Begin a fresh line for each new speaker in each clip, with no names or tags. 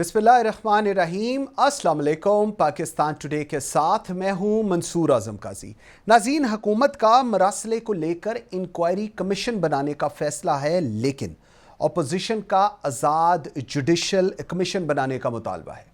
बिस्मिल्लाहिर्रहमानिर्रहीम। अस्सलाम वालेकुम। पाकिस्तान टुडे के साथ मैं हूं मंसूर आजम काजी। नाज़रीन, हुकूमत का मरासले को लेकर इंक्वायरी कमीशन बनाने का फैसला है, लेकिन अपोजिशन का आज़ाद जुडिशल कमीशन बनाने का मुतालबा है।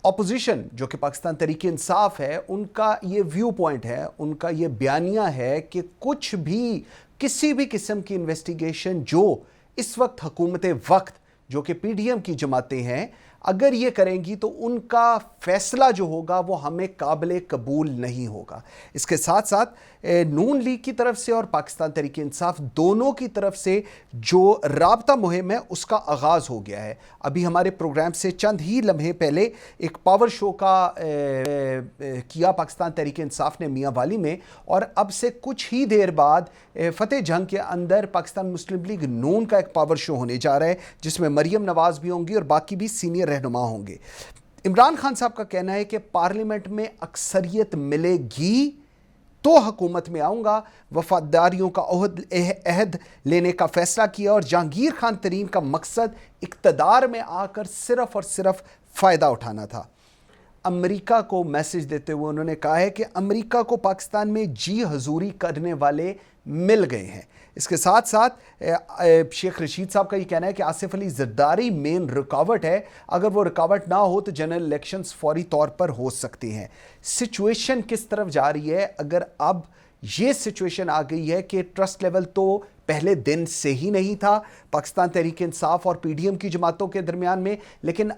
अपोजिशन जो कि पाकिस्तान तहरीक इंसाफ है, उनका ये व्यू पॉइंट है, उनका ये बयानिया है कि कुछ भी किसी भी किस्म की इन्वेस्टिगेशन जो इस वक्त हुकूमत वक्त जो कि पीडीएम की जमातें हैं, अगर ये करेंगी तो उनका फैसला जो होगा वो हमें काबिल कबूल नहीं होगा। इसके साथ साथ नून लीग की तरफ से और पाकिस्तान तहरीक इंसाफ दोनों की तरफ से जो राबता मुहिम है उसका आगाज़ हो गया है। अभी हमारे प्रोग्राम से चंद ही लम्हे पहले एक पावर शो का किया पाकिस्तान तहरीक इंसाफ ने मियाँ वाली में, और अब से कुछ ही देर बाद फतेह जंग के अंदर पाकिस्तान मुस्लिम लीग नून का एक पावर शो होने जा रहा है, जिसमें मरियम नवाज़ भी होंगी और बाकी भी सीनियर रहनुमा होंगे। इमरान खान साहब का कहना है कि पार्लियामेंट में अक्सरियत मिलेगी तो हुकूमत में आऊँगा, वफादारियों का अहद लेने का फैसला किया, और जहांगीर खान तरीन का मकसद इक़्तिदार में आकर सिर्फ़ और सिर्फ फ़ायदा उठाना था। अमेरिका को मैसेज देते हुए उन्होंने कहा है कि अमेरिका को पाकिस्तान में जी हजूरी करने वाले मिल गए हैं। इसके साथ साथ शेख रशीद साहब का ये कहना है कि आसिफ अली जरदारी मेन रुकावट है, अगर वो रुकावट ना हो तो जनरल इलेक्शंस फौरी तौर पर हो सकती हैं। सिचुएशन किस तरफ जा रही है? अगर अब ये सिचुएशन आ गई है कि ट्रस्ट लेवल तो पहले दिन से ही नहीं था पाकिस्तान तहरीक इंसाफ और पीडीएम की जमातों के दरमियान में, लेकिन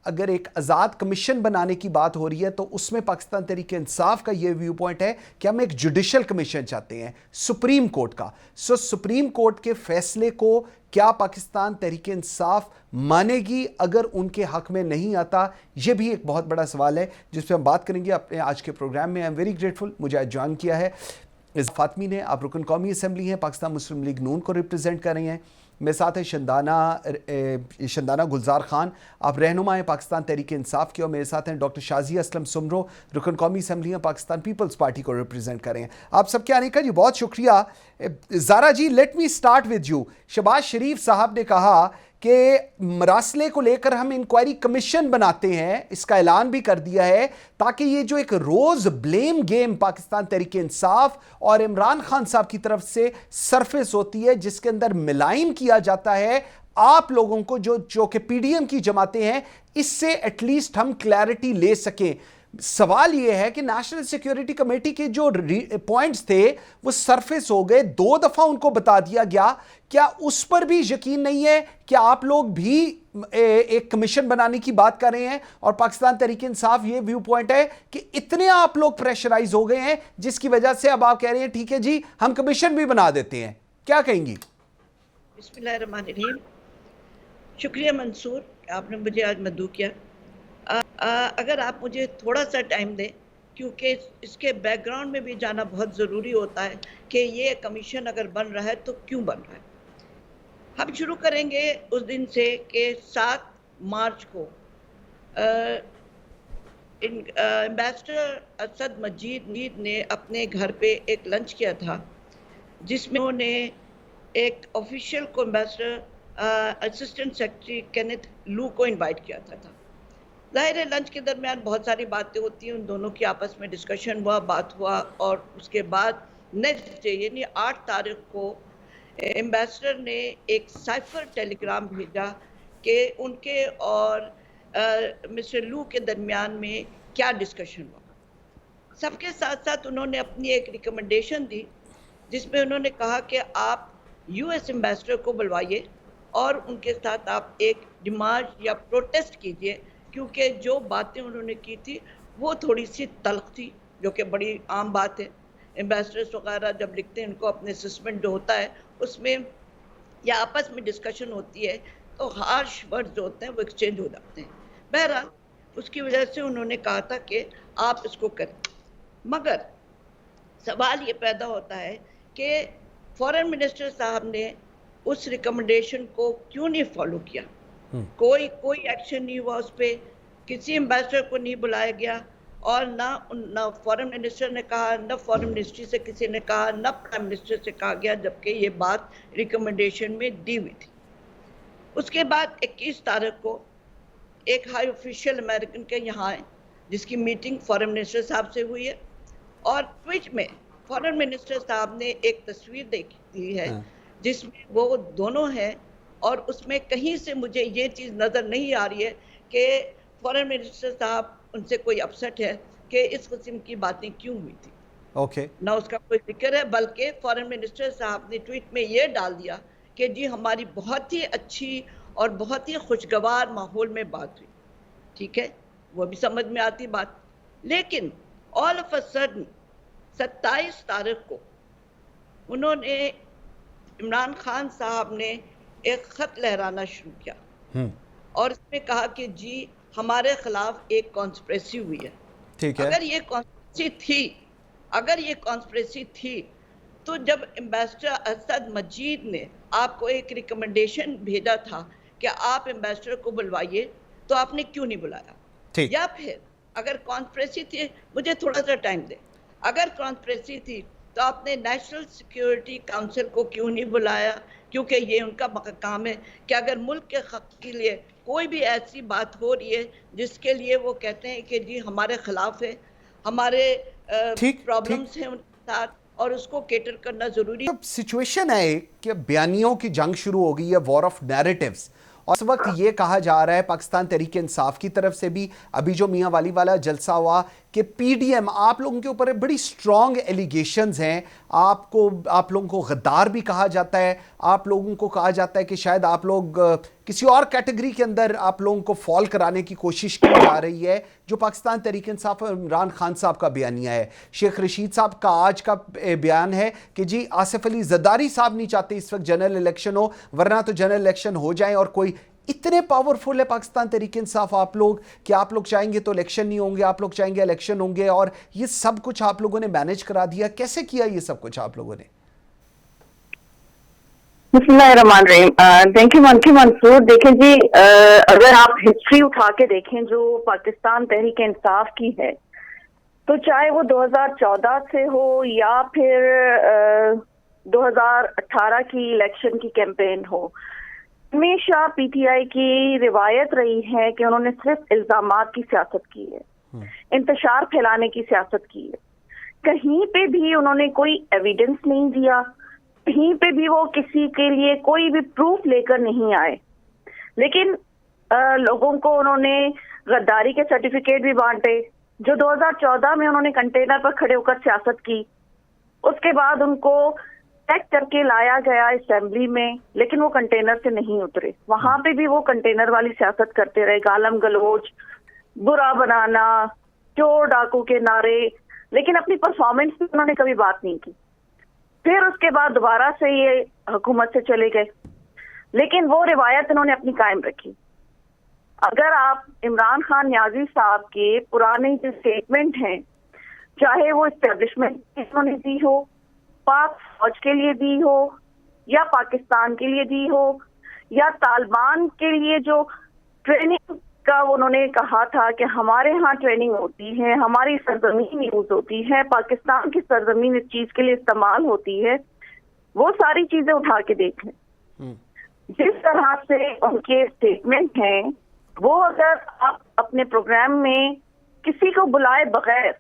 अगर एक आज़ाद कमीशन बनाने की बात हो रही है तो उसमें पाकिस्तान तहरीक इंसाफ का ये व्यू पॉइंट है कि हम एक जुडिशल कमीशन चाहते हैं सुप्रीम कोर्ट का। सुप्रीम कोर्ट के फैसले को क्या पाकिस्तान तहरीक इंसाफ मानेगी अगर उनके हक में नहीं आता? यह भी एक बहुत बड़ा सवाल है जिस पर हम बात करेंगे अपने आज के प्रोग्राम में। आई एम वेरी ग्रेटफुल, मुझे आज ज्वाइन किया है फातमी ने। आप रुकन कौमी असम्बली हैं, पाकिस्तान मुस्लिम लीग नून को रिप्रेजेंट कर रही हैं। मेरे साथ है शंदाना गुलजार खान, आप रहनुमा हैं पाकिस्तान तहरीक इंसाफ के, और मेरे साथ हैं डॉक्टर शाजिया असलम सुमरो, रुकन कौमी असम्बली हैं, पाकिस्तान पीपल्स पार्टी को रिप्रेजेंट कर रहे हैं। आप सबके आने का जी बहुत शुक्रिया। Zara ji, let me start with you. Shehbaz Sharif साहब ने कहा कि मरासले को लेकर हम इंक्वायरी कमीशन बनाते हैं, इसका ऐलान भी कर दिया है, ताकि ये जो एक रोज ब्लेम गेम पाकिस्तान तहरीक इंसाफ और इमरान खान साहब की तरफ से सरफेस होती है, जिसके अंदर मिलाइन किया जाता है आप लोगों को जो कि पीडीएम की जमातें हैं, इससे एटलीस्ट हम क्लैरिटी ले सकें। सवाल यह है कि नेशनल सिक्योरिटी कमेटी के जो पॉइंट्स थे वो सरफेस हो गए, 2 दफा उनको बता दिया गया, क्या उस पर भी यकीन नहीं है कि आप लोग भी एक कमीशन बनाने की बात कर रहे हैं? और पाकिस्तान तहरीक इंसाफ ये व्यू पॉइंट है कि इतने आप लोग प्रेशराइज हो गए हैं जिसकी वजह से अब आप कह रहे हैं ठीक है जी हम कमीशन भी बना देते हैं। क्या कहेंगी?
बिस्मिल्लाहिर्रहमानिर्रहीम। शुक्रिया मंसूर, आपने मुझे आज मदऊ किया। अगर आप मुझे थोड़ा सा टाइम दें, क्योंकि इसके बैकग्राउंड में भी जाना बहुत ज़रूरी होता है कि ये कमीशन अगर बन रहा है तो क्यों बन रहा है। हम शुरू करेंगे उस दिन से कि 7 मार्च को एम्बेसडर असद मजीद ने अपने घर पे एक लंच किया था, जिसमें उन्होंने एक ऑफिशियल को एम्बेसडर असिस्टेंट सेक्रेटरी केनेथ लू को इनवाइट किया था। जाहिर है लंच के दरमियान बहुत सारी बातें होती हैं, उन दोनों की आपस में डिस्कशन हुआ, बात हुआ, और उसके बाद नेक्स्ट डे यानी 8 तारीख को एम्बेसडर ने एक साइफर टेलीग्राम भेजा कि उनके और मिस्टर लू के दरमियान में क्या डिस्कशन हुआ। सबके साथ साथ उन्होंने अपनी एक रिकमेंडेशन दी, जिसमें उन्होंने कहा कि आप यूएस एम्बेसडर को बुलवाइए और उनके साथ आप एक डिमांड या प्रोटेस्ट कीजिए, क्योंकि जो बातें उन्होंने की थी वो थोड़ी सी तल्ख थी, जो कि बड़ी आम बात है। एम्बेसडर्स वगैरह जब लिखते हैं, उनको अपने असेसमेंट जो होता है उसमें या आपस में डिस्कशन होती है तो हार्श वर्ड्स जो होते हैं वो एक्सचेंज हो जाते हैं। बहरहाल उसकी वजह से उन्होंने कहा था कि आप इसको करें, मगर सवाल ये पैदा होता है कि फॉरेन मिनिस्टर साहब ने उस रिकमेंडेशन को क्यों नहीं फॉलो किया। कोई एक्शन नहीं हुआ उस पर, किसी एम्बेसडर को नहीं बुलाया गया, और ना फॉरेन मिनिस्टर ने कहा, न फॉरेन मिनिस्ट्री से किसी ने कहा, न प्राइम मिनिस्टर से कहा गया, जबकि ये बात रिकमेंडेशन में दी हुई थी। उसके बाद 21 तारीख को एक हाई ऑफिशियल अमेरिकन के यहाँ है जिसकी मीटिंग फॉरेन मिनिस्टर साहब से हुई है, और ट्वीट में फॉरेन मिनिस्टर साहब ने एक तस्वीर दी है जिसमें वो दोनों हैं, और उसमें कहीं से मुझे ये चीज़ नज़र नहीं आ रही है कि फॉरेन मिनिस्टर साहब उनसे कोई अपसेट है कि इस किस्म की बातें क्यों हुई थी।
ओके।
ना उसका कोई जिक्र है, बल्कि फॉरेन मिनिस्टर साहब ने ट्वीट में ये डाल दिया कि जी हमारी बहुत ही अच्छी और बहुत ही खुशगवार माहौल में बात हुई। ठीक है, वो भी समझ में आती बात, लेकिन ऑल ऑफ अ सडन 27 तारीख को उन्होंने, इमरान खान साहब ने एक खत लहराना शुरू किया और इसमें कहा कि जी हमारे खिलाफ एक कॉन्स्पिरेसी हुई है।
ठीक है।
अगर ये कॉन्स्पिरेसी थी तो जब एम्बेसडर असद मजीद ने आपको एक रिकमेंडेशन भेजा था कि आप एम्बेसडर को बुलवाइए, तो आपने क्यों नहीं बुलाया?
ठीक।
या फिर अगर कॉन्स्पिरेसी थी, मुझे थोड़ा सा टाइम दे, अगर कॉन्स्पिरेसी थी तो आपने नेशनल सिक्योरिटी काउंसिल को क्यों नहीं बुलाया? क्योंकि ये उनका काम है कि अगर मुल्क के हक के लिए कोई भी ऐसी बात हो रही है जिसके लिए वो कहते हैं कि जी हमारे खिलाफ है, हमारे प्रॉब्लम्स हैं उनके साथ, और उसको केटर करना जरूरी है।
अब सिचुएशन है कि बयानियों की जंग शुरू हो गई है, वॉर ऑफ नैरेटिव्स, और इस वक्त ये कहा जा रहा है पाकिस्तान तहरीक इंसाफ की तरफ से भी, अभी जो मियां वाली वाला जलसा हुआ, कि पीडीएम आप लोगों के ऊपर बड़ी स्ट्रॉन्ग एलिगेशंस हैं, आप लोगों को गद्दार भी कहा जाता है, आप लोगों को कहा जाता है कि शायद आप लोग किसी और कैटेगरी के अंदर आप लोगों को फॉल कराने की कोशिश की जा रही है, जो पाकिस्तान तहरीक इंसाफ और इमरान खान साहब का बयानिया है। शेख रशीद साहब का आज का बयान है कि जी आसिफ अली जरदारी साहब नहीं चाहते इस वक्त जनरल इलेक्शन हो, वरना तो जनरल इलेक्शन हो जाए, और कोई इतने पावरफुल है पाकिस्तान तहरीक इंसाफ आप लोग कि आप लोग चाहेंगे तो इलेक्शन नहीं होंगे, आप लोग चाहेंगे इलेक्शन होंगे, और ये सब कुछ आप लोगों ने मैनेज करा दिया। कैसे किया ये सब कुछ आप लोगों ने?
बिस्मिल्लाहिर्रहमानिर्रहीम। थैंक यू मंकी मंसूर। देखें जी, अगर आप हिस्ट्री उठा के देखें जो पाकिस्तान तहरीक इंसाफ की है, तो चाहे वो 2014 से हो या फिर 2018 की इलेक्शन की कैंपेन हो, हमेशा पीटीआई की रिवायत रही है कि उन्होंने सिर्फ इल्जामात की सियासत की है, इंतशार फैलाने की सियासत की है। कहीं पे भी उन्होंने कोई एविडेंस नहीं दिया, कहीं पे भी वो किसी के लिए कोई भी प्रूफ लेकर नहीं आए, लेकिन लोगों को उन्होंने गद्दारी के सर्टिफिकेट भी बांटे। जो 2014 में उन्होंने कंटेनर पर खड़े होकर सियासत की, उसके बाद उनको टैग करके लाया गया असेंबली में, लेकिन वो कंटेनर से नहीं उतरे। वहां पे भी वो कंटेनर वाली सियासत करते रहे, गालम गलोच, बुरा बनाना, चोर डाकू के नारे, लेकिन अपनी परफॉर्मेंस में उन्होंने कभी बात नहीं की। फिर उसके बाद दोबारा से ये हुकूमत से चले गए, लेकिन वो रिवायत इन्होंने अपनी कायम रखी। अगर आप इमरान खान नियाजी साहब के पुराने जो स्टेटमेंट हैं, चाहे वो इस्टेब्लिशमेंट उन्होंने दी हो, पाक फौज के लिए दी हो, या पाकिस्तान के लिए दी हो, या तालिबान के लिए जो ट्रेनिंग का उन्होंने कहा था कि हमारे यहाँ ट्रेनिंग होती है, हमारी सरजमीन यूज होती है, पाकिस्तान की सरजमीन इस चीज के लिए इस्तेमाल होती है, वो सारी चीजें उठा के देख लें। जिस तरह से उनके स्टेटमेंट हैं, वो अगर आप अपने प्रोग्राम में किसी को बुलाए बगैर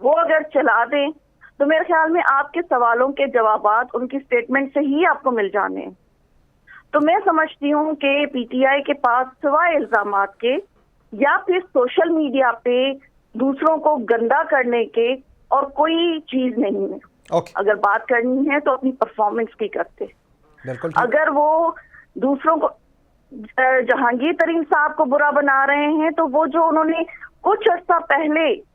वो अगर चला दें, तो मेरे ख्याल में आपके सवालों के जवाबात उनकी स्टेटमेंट से ही आपको मिल जाने हैं। तो मैं समझती हूँ कि पीटीआई के पास सिवाय इल्जामात के या फिर सोशल मीडिया पे दूसरों को गंदा करने के और कोई चीज नहीं है। अगर बात करनी है तो अपनी परफॉर्मेंस की करते। अगर वो दूसरों को, जहांगीर तरीन साहब को बुरा बना रहे हैं, तो वो जो उन्होंने कुछ अर्सा पहले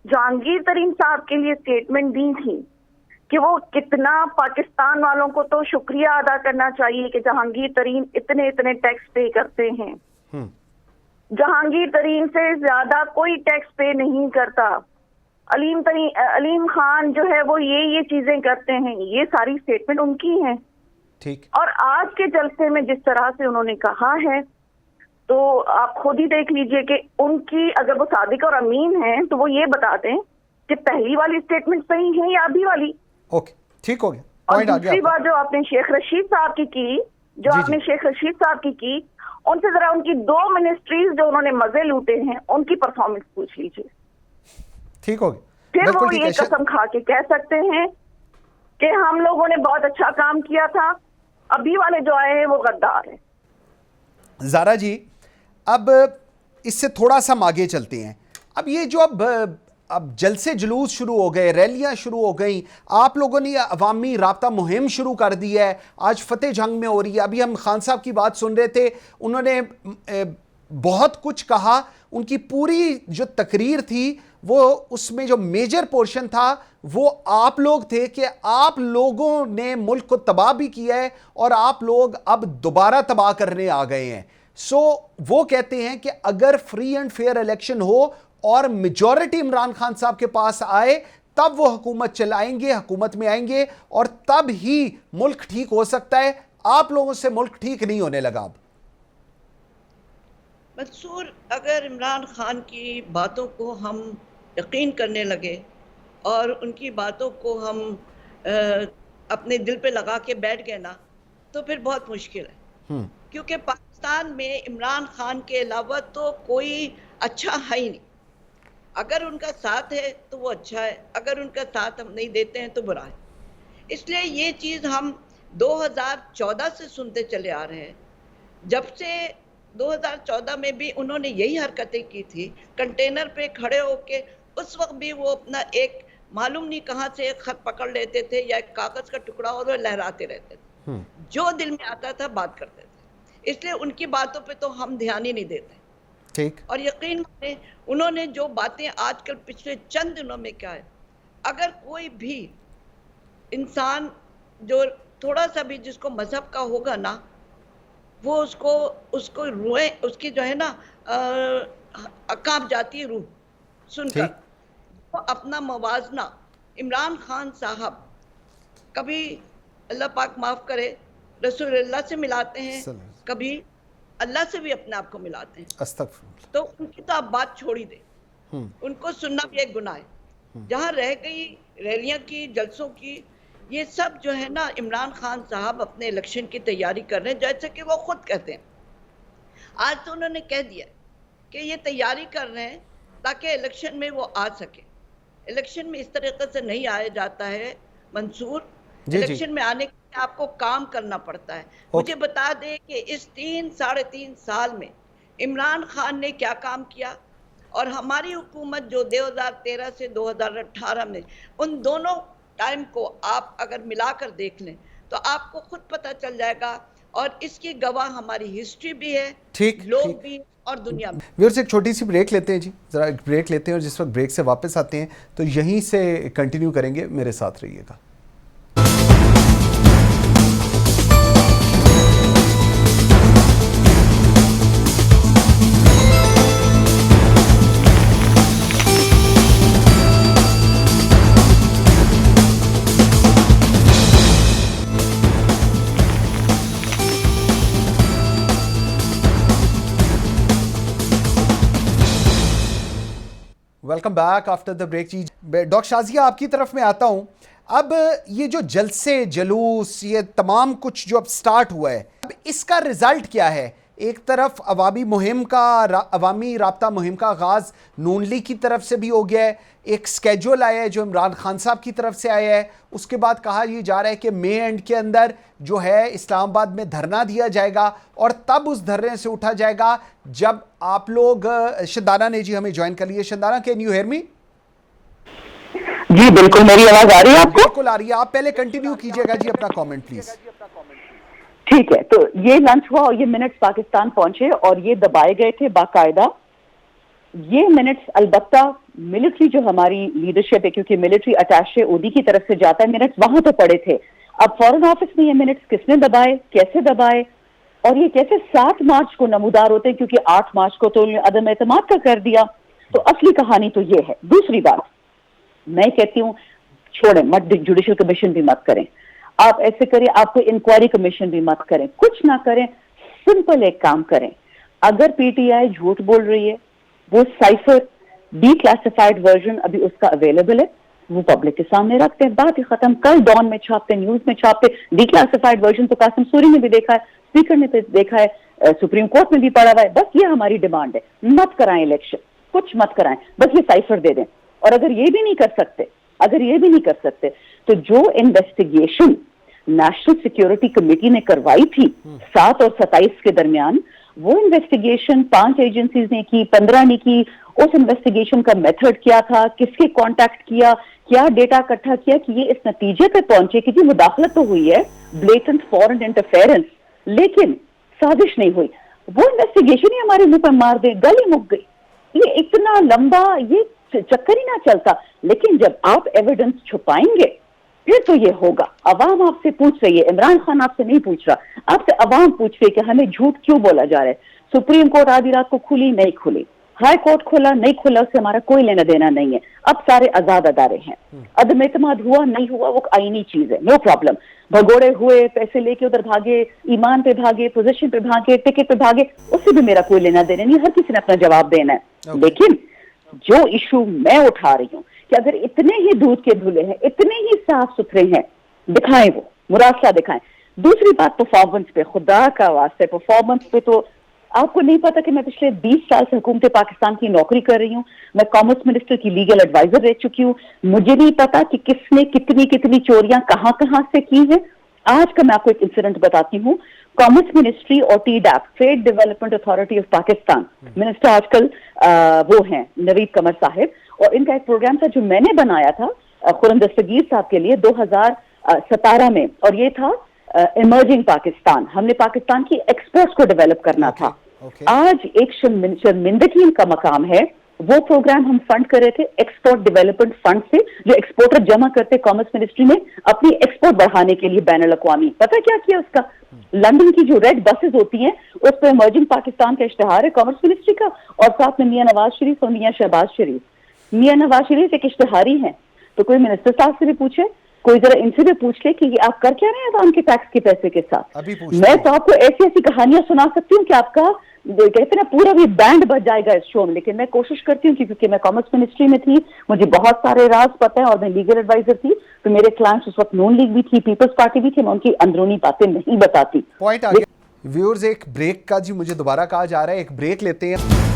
जहांगीर तरीन साहब के लिए स्टेटमेंट दी थी कि वो कितना पाकिस्तान वालों को तो शुक्रिया अदा करना चाहिए कि जहांगीर तरीन इतने इतने टैक्स पे करते हैं। जहांगीर तरीन से ज्यादा कोई टैक्स पे नहीं करता। अलीम खान जो है वो ये चीजें करते हैं। ये सारी स्टेटमेंट उनकी हैं।
ठीक।
और आज के जलसे में जिस तरह से उन्होंने कहा है, तो आप खुद ही देख लीजिए कि उनकी, अगर वो सादिक और अमीन हैं तो वो ये बता दें कि पहली वाली स्टेटमेंट सही है या आधी वाली।
ओके, ठीक हो गया।
और दूसरी बात जो आपने शेख रशीद साहब की, जो आपने शेख रशीद साहब की, उनसे जरा उनकी 2 मिनिस्ट्रीज जो उन्होंने मजे लूटे हैं उनकी परफॉर्मेंस पूछ लीजिए।
ठीक हो गया,
फिर
बिल्कुल
वो
ठीक
ये
है।
कसम खा के कह सकते हैं कि हम लोगों ने बहुत अच्छा काम किया था, अभी वाले जो आए हैं वो गद्दार हैं।
ज़ारा जी, अब इससे थोड़ा सा हम आगे चलते हैं। अब ये जो अब जलसे जुलूस शुरू हो गए, रैलियां शुरू हो गई, आप लोगों ने अवामी राब्ता मुहिम शुरू कर दी है, आज फतेह जंग में हो रही है। अभी हम खान साहब की बात सुन रहे थे, उन्होंने बहुत कुछ कहा, उनकी पूरी जो तकरीर थी वो उसमें जो मेजर पोर्शन था वो आप लोग थे कि आप लोगों ने मुल्क को तबाह भी किया है और आप लोग अब दोबारा तबाह करने आ गए हैं। सो वो कहते हैं कि अगर फ्री एंड फेयर इलेक्शन हो और मेजॉरिटी इमरान खान साहब के पास आए तब वो हुकूमत चलाएंगे, हुकूमत में आएंगे और तब ही मुल्क ठीक हो सकता है। आप लोगों से मुल्क ठीक नहीं होने लगा। अब
मंसूर, अगर इमरान खान की बातों को हम यकीन करने लगे और उनकी बातों को हम अपने दिल पे लगा के बैठ गए ना, तो फिर बहुत मुश्किल है। क्योंकि पाकिस्तान में इमरान खान के अलावा तो कोई अच्छा है ही नहीं। अगर उनका साथ है तो वो अच्छा है, अगर उनका साथ हम नहीं देते हैं तो बुरा है। इसलिए ये चीज़ हम 2014 से सुनते चले आ रहे हैं। जब से 2014 में भी उन्होंने यही हरकतें की थी, कंटेनर पे खड़े होके उस वक्त भी वो अपना एक मालूम नहीं कहाँ से एक खत पकड़ लेते थे या एक कागज का टुकड़ा और वो लहराते रहते थे, जो दिल में आता था बात करते थे। इसलिए उनकी बातों पे तो हम ध्यान ही नहीं देते।
ठीक।
और यकीन माने उन्होंने जो बातें आजकल पिछले चंद दिनों में क्या है, अगर कोई भी इंसान जो थोड़ा सा भी जिसको मजहब का होगा ना, वो उसको रूहें उसकी जो है ना कांप जाती है रूह सुनकर। वो अपना मवाजना इमरान खान साहब कभी अल्लाह पाक माफ करे रसूलुल्लाह से मिलाते हैं, कभी अल्लाह से भी अपने आप को मिलाते हैं।
अस्तगफुरुल्लाह।
तो उनकी तो आप बात छोड़ ही दे, उनको सुनना भी एक गुनाह है। जहाँ रह गई रैलियां की, जलसों की, ये सब जो है ना इमरान खान साहब अपने इलेक्शन की तैयारी कर रहे हैं, जैसे कि वो खुद कहते हैं। आज तो उन्होंने कह दिया कि ये तैयारी कर रहे हैं ताकि इलेक्शन में वो आ सके। इलेक्शन में इस तरीके से नहीं आया जाता है मंसूर। इलेक्शन में आने के लिए आपको काम करना पड़ता है। मुझे बता दें कि इस 3-3.5 साल में इमरान खान ने क्या काम किया और हमारी हुकूमत जो 2013 से 2018 में, उन दोनों टाइम को आप अगर मिलाकर देख लें तो आपको खुद पता चल जाएगा। और इसकी गवाह हमारी हिस्ट्री भी है, लोग भी और दुनिया में।
व्यूअर्स, एक छोटी सी ब्रेक लेते हैं जी, जरा एक ब्रेक लेते हैं और जिस वक्त ब्रेक से वापस आते हैं तो यहीं से कंटिन्यू करेंगे। मेरे साथ रहिएगा। Welcome back after the break. जी डॉक्टर शाजिया, आपकी तरफ में आता हूं। अब ये जो जलसे जुलूस, ये तमाम कुछ जो अब स्टार्ट हुआ है, अब इसका रिजल्ट क्या है? एक तरफ अवामी राब्ता मुहिम का आगाज़ नून लीग की तरफ से भी हो गया है, एक स्केड्यूल आया है जो इमरान खान साहब की तरफ से आया है। उसके बाद कहा यह जा रहा है कि मई एंड के अंदर जो है इस्लामाबाद में धरना दिया जाएगा और तब उस धरने से उठा जाएगा जब आप लोग। शंदाना ने जी हमें ज्वाइन कर लिया। Shandana, can you hear me?
जी बिल्कुल, मेरी आवाज आ रही है आपको?
बिल्कुल आ रही है। आप पहले कंटिन्यू कीजिएगा जी अपना कमेंट प्लीज।
ठीक है, तो ये लंच हुआ और ये मिनट्स पाकिस्तान पहुंचे और ये दबाए गए थे बाकायदा। ये मिनट्स अलबत्ता मिलिट्री जो हमारी लीडरशिप है, क्योंकि मिलिट्री अटैचे ओदी की तरफ से जाता है, मिनट्स वहां तो पड़े थे। अब फॉरेन ऑफिस में ये मिनट्स किसने दबाए, कैसे दबाए और ये कैसे 7 मार्च को नमूदार होते हैं, क्योंकि 8 मार्च को तो अदम एतमाद का कर दिया। तो असली कहानी तो ये है। दूसरी बात मैं कहती हूँ, छोड़ें मत, जुडिशल कमीशन भी मत करें, आप ऐसे करें, आपको इंक्वायरी कमीशन भी मत करें, कुछ ना करें, सिंपल एक काम करें। अगर पीटीआई झूठ बोल रही है, वो साइफर डीक्लासिफाइड वर्जन अभी उसका अवेलेबल है, वो पब्लिक के सामने रखते हैं, बात ही खत्म। कल डॉन में छापते, न्यूज में छापते, डीक्लासिफाइड वर्जन तो कासिम सूरी ने भी देखा है, स्पीकर ने भी देखा है,
सुप्रीम कोर्ट में भी पड़ा हुआ है। बस ये हमारी डिमांड है, मत कराएं इलेक्शन, कुछ मत कराएं, बस ये साइफर दे दें। और अगर ये भी नहीं कर सकते तो जो इन्वेस्टिगेशन नेशनल सिक्योरिटी कमेटी ने करवाई थी 7 और 27 के दरमियान, वो इन्वेस्टिगेशन 5 एजेंसीज ने की, 15 ने की। उस इन्वेस्टिगेशन का मेथड क्या था, किसके कांटेक्ट किया, क्या डेटा इकट्ठा किया कि ये इस नतीजे पे पहुंचे कि जी मुदाखलत तो हुई है, ब्लेटेंट फॉरेन इंटरफेरेंस, लेकिन साजिश नहीं हुई। वो इन्वेस्टिगेशन ही हमारे मुंह पर मार दे, गल ही मुक गई। ये इतना लंबा ये चक्कर ही ना चलता। लेकिन जब आप एविडेंस छुपाएंगे फिर तो ये होगा। अवाम आपसे पूछ रही है, इमरान खान आपसे नहीं पूछ रहा, आपसे अवाम पूछ रही है कि हमें झूठ क्यों बोला जा रहा है। सुप्रीम कोर्ट आधी रात को खुली नहीं खुली, हाई कोर्ट खोला नहीं खोला, उससे हमारा कोई लेना देना नहीं है। अब सारे आजाद अदारे हैं। अदम एतमाद हुआ नहीं हुआ वो आईनी चीज है, नो प्रॉब्लम। भगोड़े हुए, पैसे लेके उधर भागे, ईमान पे भागे, पोजीशन पे भागे, टिकट पे भागे, उससे भी मेरा कोई लेना देना नहीं। हर किसी ने अपना जवाब देना है। लेकिन जो इशू मैं उठा रही हूँ कि अगर इतने ही दूध के धुले हैं, इतने ही साफ सुथरे हैं, दिखाएं, वो मुरासला दिखाएं। दूसरी बात परफॉर्मेंस पे, खुदा का वास्ते परफॉर्मेंस पे तो आपको नहीं पता कि मैं पिछले 20 साल से हुकूमत पाकिस्तान की नौकरी कर रही हूँ। मैं कॉमर्स मिनिस्टर की लीगल एडवाइजर रह चुकी हूँ। मुझे नहीं पता कि किसने कितनी कितनी चोरियां कहां कहां से की हैं। आज का मैं आपको एक इंसिडेंट बताती हूँ। कॉमर्स मिनिस्ट्री और TDAP, trade development authority of Pakistan, minister आजकल वो हैं नवीद कमर साहिब, और इनका एक प्रोग्राम था जो मैंने बनाया था खुरम दस्तगीर साहब के लिए 2017 में, और ये था इमर्जिंग पाकिस्तान। हमने पाकिस्तान की एक्सपोर्ट्स को डेवलप करना था। आज एक शर्मिंदगी का मकाम है, वो प्रोग्राम हम फंड कर रहे थे एक्सपोर्ट डेवलपमेंट फंड से, जो एक्सपोर्टर जमा करते कॉमर्स मिनिस्ट्री में अपनी एक्सपोर्ट बढ़ाने के लिए बैनुल अक़वामी। पता क्या किया उसका? लंदन की जो रेड बसेस होती हैं उस पर इमर्जिंग पाकिस्तान का इश्तिहार है कॉमर्स मिनिस्ट्री का, और साथ में मियां नवाज शरीफ और मियां शहबाज शरीफ। मियां नवाज शरीफ एक इश्तिहारी हैं, तो कोई मिनिस्टर साहब से भी पूछे, कोई जरा इनसे भी पूछ ले कि ये आप कर क्या रहे हैं आवाम के टैक्स के पैसे के साथ। मैं तो आपको ऐसी ऐसी कहानियां सुना सकती हूँ कि आपका कहते हैं ना पूरा भी बैंड बज जाएगा इस शो में। लेकिन मैं कोशिश करती हूँ क्योंकि मैं कॉमर्स मिनिस्ट्री में थी, मुझे बहुत सारे राज पता है, और मैं लीगल एडवाइजर थी, तो मेरे क्लाइंट्स उस वक्त नून लीग भी थी, पीपल्स पार्टी भी थी, मैं उनकी अंदरूनी बातें नहीं बताती।
पॉइंट आ गया व्यूअर्स। एक ब्रेक का जी मुझे दोबारा कहा जा रहा है, एक ब्रेक लेते हैं।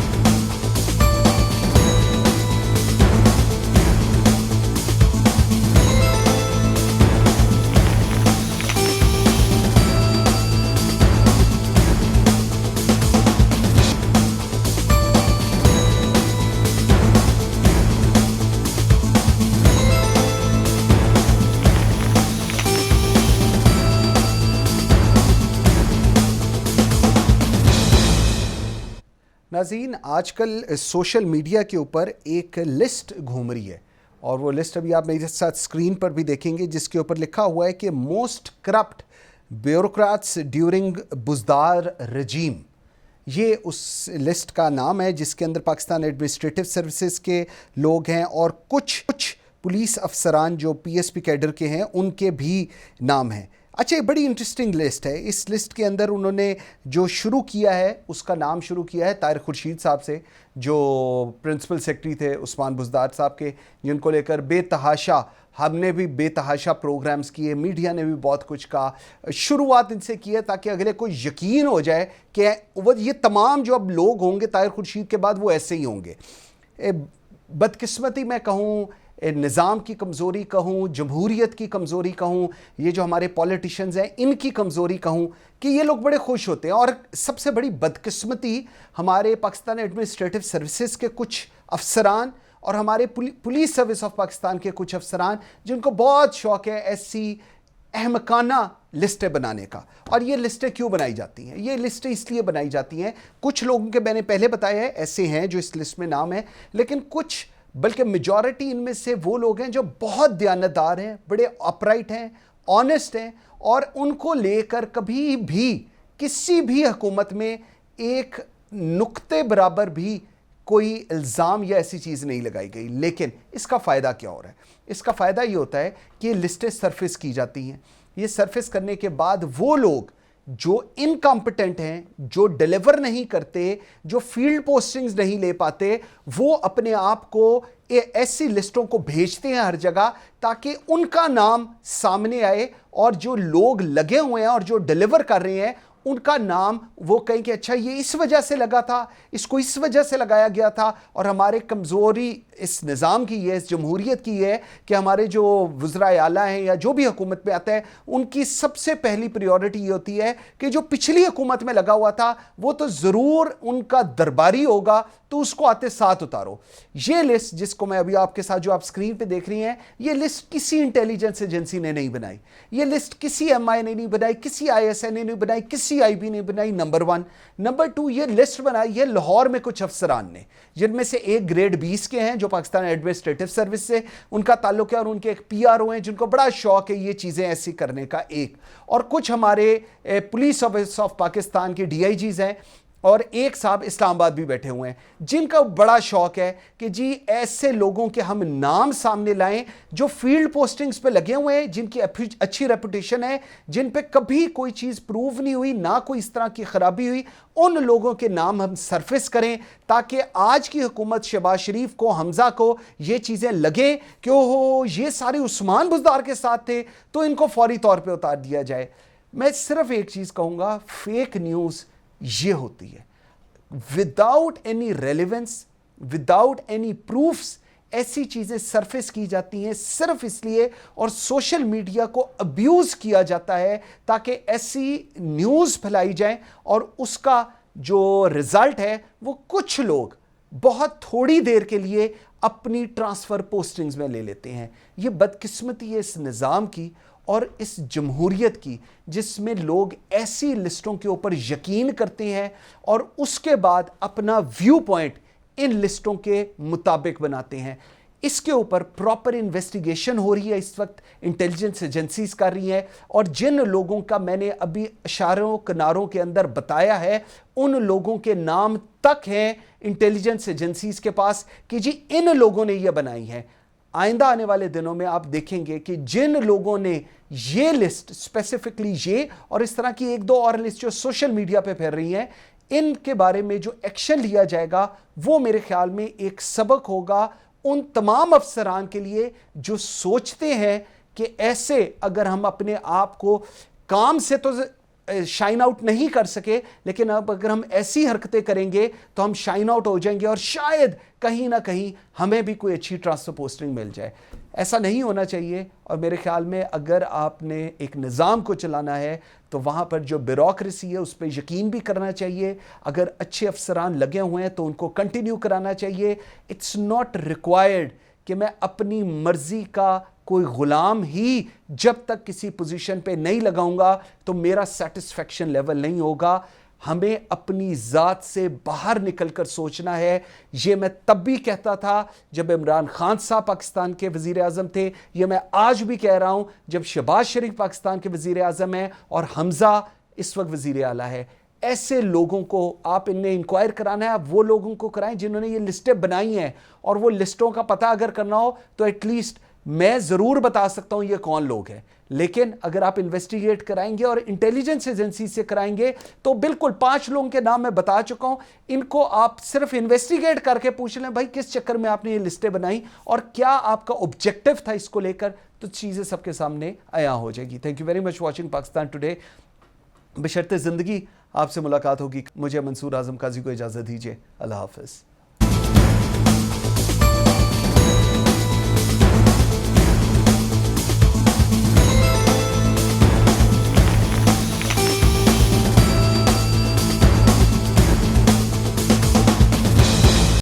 नाज़रीन, आजकल सोशल मीडिया के ऊपर एक लिस्ट घूम रही है, और वो लिस्ट अभी आप मेरे साथ स्क्रीन पर भी देखेंगे, जिसके ऊपर लिखा हुआ है कि most corrupt bureaucrats during Buzdar regime. ये उस लिस्ट का नाम है जिसके अंदर पाकिस्तान एडमिनिस्ट्रेटिव सर्विसेज के लोग हैं, और कुछ पुलिस अफसरान जो PSP कैडर के हैं उनके भी नाम हैं। अच्छा, ये बड़ी इंटरेस्टिंग लिस्ट है। इस लिस्ट के अंदर उन्होंने जो शुरू किया है उसका नाम शुरू किया है तारिक खुर्शीद साहब से, जो प्रिंसिपल सेक्रेटरी थे उस्मान बुज़दार साहब के, जिनको लेकर बेतहाशा हमने भी बेतहाशा प्रोग्राम्स किए, मीडिया ने भी बहुत कुछ कहा। शुरुआत इनसे की है ताकि अगले को यकीन हो जाए कि वो ये तमाम जो अब लोग होंगे तारिक खुर्शीद के बाद वो ऐसे ही होंगे। बदकिस्मती मैं कहूँ, निज़ाम की कमज़ोरी कहूँ, जमहूरियत की कमज़ोरी कहूँ, ये जो हमारे पॉलिटिशियंस हैं इनकी कमज़ोरी कहूँ कि ये लोग बड़े खुश होते हैं। और सबसे बड़ी बदकिस्मती हमारे पाकिस्तान एडमिनिस्ट्रेटिव सर्विसेज के कुछ अफसरान और हमारे पुलिस सर्विस ऑफ पाकिस्तान के कुछ अफसरान, जिनको बहुत शौक़ है ऐसी अहमकाना लिस्टें बनाने का। और ये लिस्टें क्यों बनाई जाती हैं? ये लिस्टें इसलिए बनाई जाती हैं, कुछ लोगों के मैंने पहले बताया है ऐसे हैं जो इस लिस्ट में नाम है, लेकिन कुछ बल्कि मेजॉरिटी इनमें से वो लोग हैं जो बहुत दयानतदार हैं, बड़े अपराइट हैं, ऑनेस्ट हैं, और उनको लेकर कभी भी किसी भी हुकूमत में एक नुक्ते बराबर भी कोई इल्ज़ाम या ऐसी चीज़ नहीं लगाई गई। लेकिन इसका फ़ायदा क्या हो रहा है? इसका फ़ायदा ये होता है कि ये लिस्टें सरफेस की जाती हैं। ये सरफेस करने के बाद वो लोग जो इनकॉम्पिटेंट हैं, जो डिलीवर नहीं करते, जो फील्ड पोस्टिंग्स नहीं ले पाते, वो अपने आप को ऐसी लिस्टों को भेजते हैं हर जगह ताकि उनका नाम सामने आए, और जो लोग लगे हुए हैं और जो डिलीवर कर रहे हैं उनका नाम वो कहें कि अच्छा ये इस वजह से लगा था, इसको इस वजह से लगाया गया था। और हमारे कमज़ोरी इस निज़ाम की है, इस जमहूरियत की है कि हमारे जो वज़राए आला हैं या जो भी हुकूमत में आता है, उनकी सबसे पहली प्रायोरिटी ये होती है कि जो पिछली हुकूमत में लगा हुआ था वो तो ज़रूर उनका दरबारी होगा, तो उसको आते साथ उतारो। ये लिस्ट जिसको मैं अभी आपके साथ जो आप स्क्रीन पे देख रही हैं, ये लिस्ट किसी इंटेलिजेंस एजेंसी ने नहीं बनाई, ये लिस्ट किसी MI ने नहीं बनाई, किसी ISI ने नहीं बनाई, किसी IB ने बनाई, नंबर 1। नंबर 2, ये लिस्ट बनाई है लाहौर में कुछ अफसरान ने, जिनमें से एक ग्रेड 20 के हैं जो पाकिस्तान एडमिनिस्ट्रेटिव सर्विस से उनका ताल्लुक है, और उनके एक PRO हैं जिनको बड़ा शौक है ये चीज़ें ऐसी करने का, एक। और कुछ हमारे पुलिस ऑफिस ऑफ पाकिस्तान के DIGs हैं, और एक साहब इस्लामाबाद भी बैठे हुए हैं जिनका बड़ा शौक है कि जी ऐसे लोगों के हम नाम सामने लाएं जो फील्ड पोस्टिंग्स पे लगे हुए हैं, जिनकी अच्छी रेपुटेशन है, जिन पे कभी कोई चीज़ प्रूव नहीं हुई, ना कोई इस तरह की खराबी हुई, उन लोगों के नाम हम सरफेस करें ताकि आज की हुकूमत शहबाज शरीफ को, हमजा को ये चीज़ें लगे कि ओहो ये सारे उस्मान बुज़दार के साथ थे, तो इनको फौरी तौर पर उतार दिया जाए। मैं सिर्फ एक चीज़ कहूँगा, फेक न्यूज़ ये होती है without any relevance, without any proofs, ऐसी चीजें सरफेस की जाती हैं सिर्फ इसलिए, और सोशल मीडिया को अब्यूज किया जाता है ताकि ऐसी न्यूज़ फैलाई जाए, और उसका जो रिजल्ट है वो कुछ लोग बहुत थोड़ी देर के लिए अपनी ट्रांसफर पोस्टिंग्स में ले लेते हैं। ये बदकिस्मती है इस निज़ाम की और इस जमहूरियत की, जिसमें लोग ऐसी लिस्टों के ऊपर यकीन करते हैं और उसके बाद अपना व्यू पॉइंट इन लिस्टों के मुताबिक बनाते हैं। इसके ऊपर प्रॉपर इन्वेस्टिगेशन हो रही है, इस वक्त इंटेलिजेंस एजेंसीज कर रही हैं, और जिन लोगों का मैंने अभी इशारों किनारों के अंदर बताया है, उन लोगों के नाम तक हैं इंटेलिजेंस एजेंसीज के पास कि जी इन लोगों ने ये बनाई है। आइंदा आने वाले दिनों में आप देखेंगे कि जिन लोगों ने ये लिस्ट स्पेसिफिकली ये और इस तरह की एक दो और लिस्ट जो सोशल मीडिया पे फैल रही हैं, इनके बारे में जो एक्शन लिया जाएगा वो मेरे ख्याल में एक सबक होगा उन तमाम अफसरान के लिए जो सोचते हैं कि ऐसे अगर हम अपने आप को काम से तो शाइन आउट नहीं कर सके, लेकिन अब अगर हम ऐसी हरकतें करेंगे तो हम शाइन आउट हो जाएंगे और शायद कहीं ना कहीं हमें भी कोई अच्छी ट्रांसफर पोस्टिंग मिल जाए। ऐसा नहीं होना चाहिए। और मेरे ख्याल में अगर आपने एक निज़ाम को चलाना है तो वहाँ पर जो ब्यूरोक्रेसी है उस पर यकीन भी करना चाहिए। अगर अच्छे अफसरान लगे हुए हैं तो उनको कंटिन्यू कराना चाहिए। इट्स नॉट रिक्वायर्ड कि मैं अपनी मर्जी का कोई गुलाम ही जब तक किसी पोजीशन पे नहीं लगाऊंगा तो मेरा सेटिस्फेक्शन लेवल नहीं होगा। हमें अपनी ज़ात से बाहर निकलकर सोचना है। ये मैं तब भी कहता था जब इमरान खान साहब पाकिस्तान के वज़ीर आज़म थे, ये मैं आज भी कह रहा हूँ जब शहबाज शरीफ पाकिस्तान के वज़ीर आज़म हैं और हमजा इस वक्त वज़ीर आला है। ऐसे लोगों को आप इनने इंक्वायर कराना है, आप वो लोगों को कराएं जिन्होंने ये लिस्टें बनाई हैं, और वो लिस्टों का पता अगर करना हो तो एटलीस्ट मैं ज़रूर बता सकता हूं ये कौन लोग हैं। लेकिन अगर आप इन्वेस्टिगेट कराएंगे और इंटेलिजेंस एजेंसी से कराएंगे तो बिल्कुल 5 लोगों के नाम मैं बता चुका हूं, इनको आप सिर्फ इन्वेस्टिगेट करके पूछ लें भाई किस चक्कर में आपने ये लिस्टें बनाई और क्या आपका ऑब्जेक्टिव था इसको लेकर, तो चीज़ें सबके सामने आया हो जाएगी। Thank you very much watching Pakistan today. बशर्ते ज़िंदगी आपसे मुलाकात होगी। मुझे मंसूर आज़म काजी को इजाज़त दीजिए। अल्लाह हाफ़िज़।